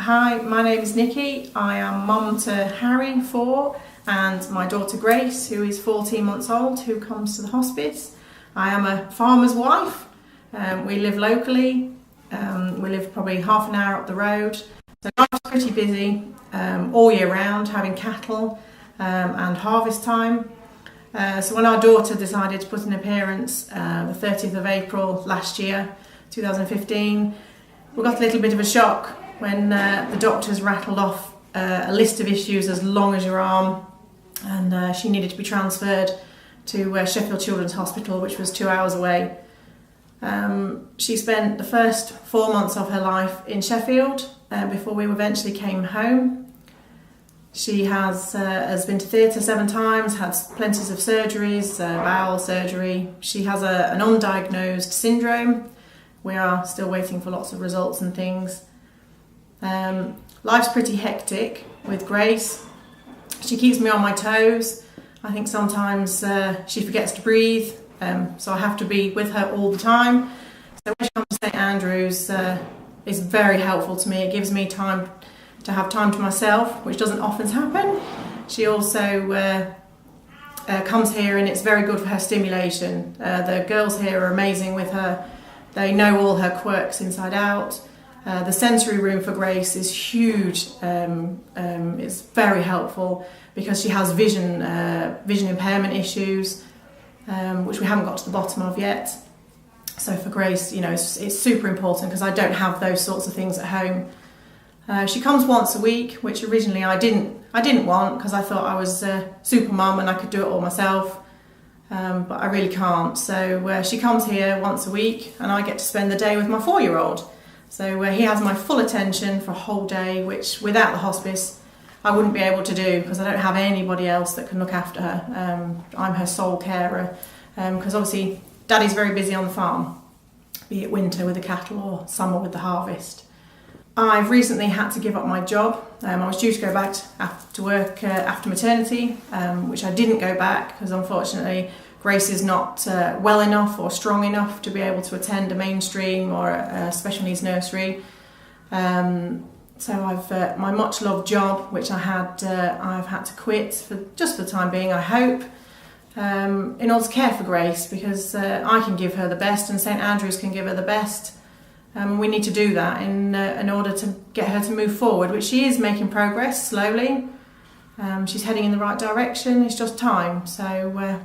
Hi, my name is Nikki. I am mum to Harry, 4, and my daughter Grace, who is 14 months old, who comes to the hospice. I am a farmer's wife. We live locally. We live probably half an hour up the road. So life's pretty busy all year round, having cattle and harvest time. So when our daughter decided to put an appearance the 30th of April last year, 2015, we got a little bit of a shock when the doctors rattled off a list of issues as long as your arm, and she needed to be transferred to Sheffield Children's Hospital, which was 2 hours away. She spent the first 4 months of her life in Sheffield before we eventually came home. She has been to theatre 7 times, had plenty of surgeries, bowel surgery. She has an undiagnosed syndrome. We are still waiting for lots of results and things. Life's pretty hectic with Grace. She keeps me on my toes. I think sometimes she forgets to breathe, so I have to be with her all the time. So when she comes to St Andrews, it's very helpful to me. It gives me time to have time to myself, which doesn't often happen. She also comes here, and it's very good for her stimulation. The girls here are amazing with her. They know all her quirks inside out. The sensory room for Grace is huge. It's very helpful because she has vision impairment issues, which we haven't got to the bottom of yet. So for Grace, it's super important because I don't have those sorts of things at home. She comes once a week, which originally I didn't want because I thought I was a super mum and I could do it all myself. But I really can't. So she comes here once a week, and I get to spend the day with my 4-year-old. So he has my full attention for a whole day, which without the hospice I wouldn't be able to do because I don't have anybody else that can look after her. I'm her sole carer because obviously Daddy's very busy on the farm, be it winter with the cattle or summer with the harvest. I've recently had to give up my job. I was due to go back to work after maternity, which I didn't go back because unfortunately Grace is not well enough or strong enough to be able to attend a mainstream or a special needs nursery. So I've my much loved job, which I've had to quit for the time being, I hope, in order to care for Grace, because I can give her the best and St Andrews can give her the best. We need to do that in order to get her to move forward, which she is making progress slowly. She's heading in the right direction. It's just time. So.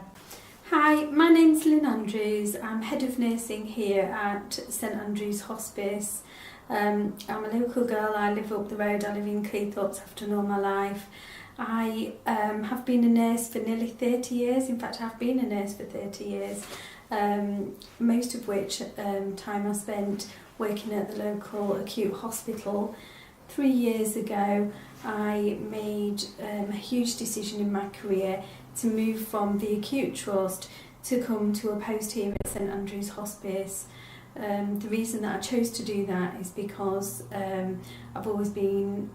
Hi, my name's Lynn Andrews. I'm head of nursing here at St Andrews Hospice. I'm a local girl. I live up the road. I live in Cleethorpes. I've done all my life. I have been a nurse for nearly 30 years. In fact, I've been a nurse for 30 years, most of which time I spent working at the local acute hospital. 3 years ago, I made a huge decision in my career to move from the acute trust to come to a post here at St Andrews Hospice. The reason that I chose to do that is because I've always been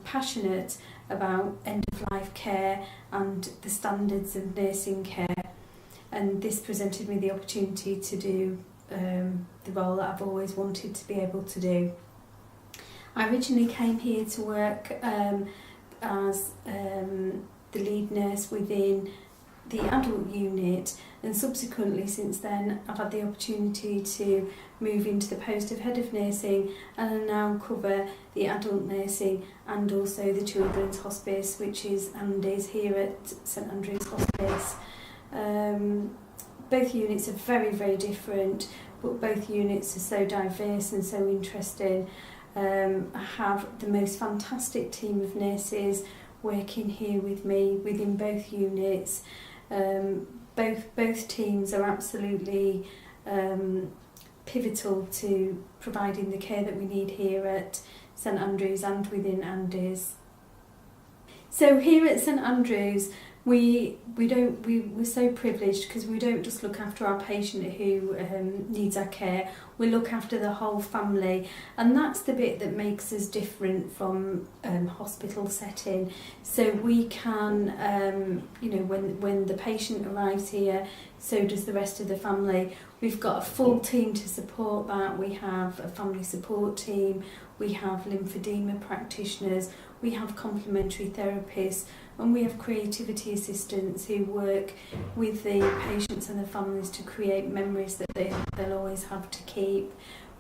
passionate about end-of-life care and the standards of nursing care, and this presented me the opportunity to do the role that I've always wanted to be able to do. I originally came here to work as the lead nurse within the adult unit, and subsequently since then I've had the opportunity to move into the post of head of nursing, and I now cover the adult nursing and also the children's hospice, which is Andy's here at St Andrews Hospice. Both units are very, very different, but both units are so diverse and so interesting. I have the most fantastic team of nurses working here with me within both units. Both teams are absolutely pivotal to providing the care that we need here at St Andrews and within Andy's. So here at St Andrews, We're so privileged because we don't just look after our patient who needs our care. We look after the whole family, and that's the bit that makes us different from hospital setting. So we can, when the patient arrives here, so does the rest of the family. We've got a full team to support that. We have a family support team, we have lymphedema practitioners, we have complementary therapists, and we have creativity assistants who work with the patients and the families to create memories that they'll always have to keep.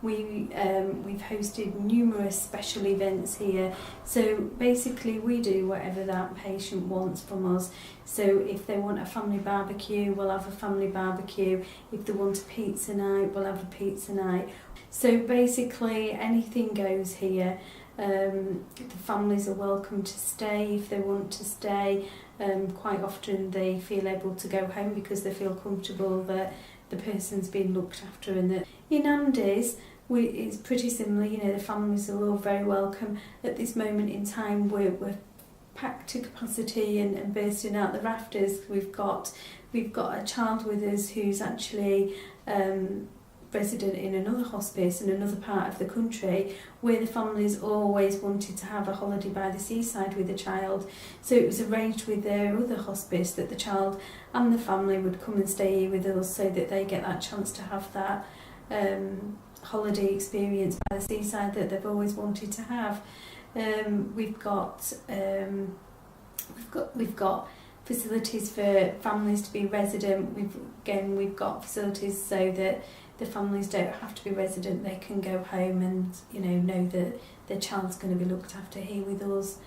We've hosted numerous special events here, so basically we do whatever that patient wants from us. So if they want a family barbecue, we'll have a family barbecue. If they want a pizza night, we'll have a pizza night. So basically anything goes here. The families are welcome to stay if they want to stay. Quite often they feel able to go home because they feel comfortable that the person's been looked after. And that in Andy's, it's pretty similar. The families are all very welcome. At this moment in time, we're packed to capacity and bursting out the rafters. We've got a child with us who's actually resident in another hospice in another part of the country, where the family's always wanted to have a holiday by the seaside with the child. So it was arranged with their other hospice that the child and the family would come and stay here with us, so that they get that chance to have that holiday experience by the seaside that they've always wanted to have. We've got facilities for families to be resident. We've got facilities so that the families don't have to be resident, they can go home and know that their child's going to be looked after here with us.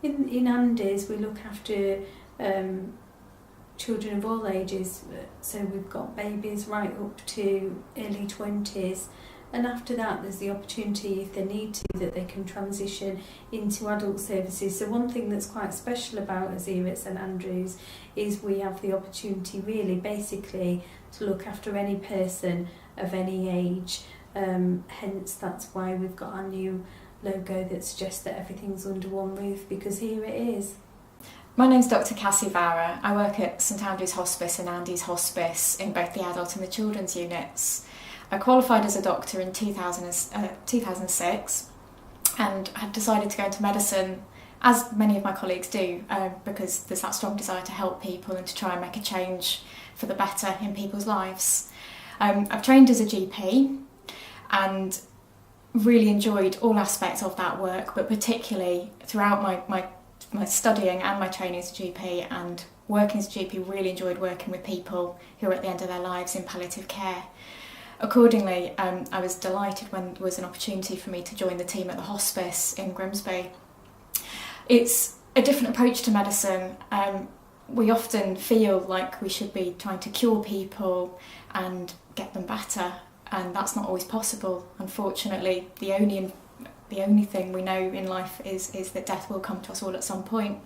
In Andy's, we look after children of all ages, so we've got babies right up to early 20s, and after that there's the opportunity, if they need to, that they can transition into adult services. So one thing that's quite special about us here at St Andrews is we have the opportunity really basically to look after any person of any age, hence that's why we've got our new logo that suggests that everything's under one roof, because here it is. My name's Dr Cassie Vara. I work at St Andrews Hospice and Andy's Hospice in both the adult and the children's units. I qualified as a doctor in 2006 and had decided to go into medicine, as many of my colleagues do, because there's that strong desire to help people and to try and make a change for the better in people's lives. I've trained as a GP and really enjoyed all aspects of that work, but particularly throughout my studying and my training as a GP and working as a GP, really enjoyed working with people who are at the end of their lives in palliative care. Accordingly, I was delighted when there was an opportunity for me to join the team at the hospice in Grimsby. It's a different approach to medicine. We often feel like we should be trying to cure people and get them better, and that's not always possible. Unfortunately, the only thing we know in life is that death will come to us all at some point.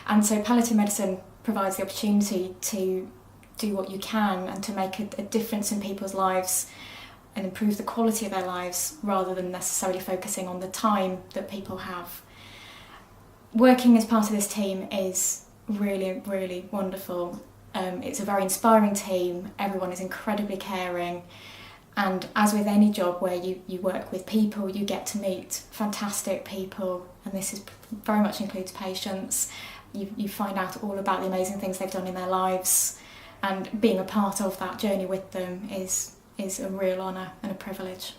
And so palliative medicine provides the opportunity to do what you can and to make a difference in people's lives and improve the quality of their lives, rather than necessarily focusing on the time that people have. Working as part of this team is really, really wonderful. It's a very inspiring team. Everyone is incredibly caring, and as with any job where you work with people, you get to meet fantastic people, and this very much includes patients. You find out all about the amazing things they've done in their lives, and being a part of that journey with them is a real honour and a privilege.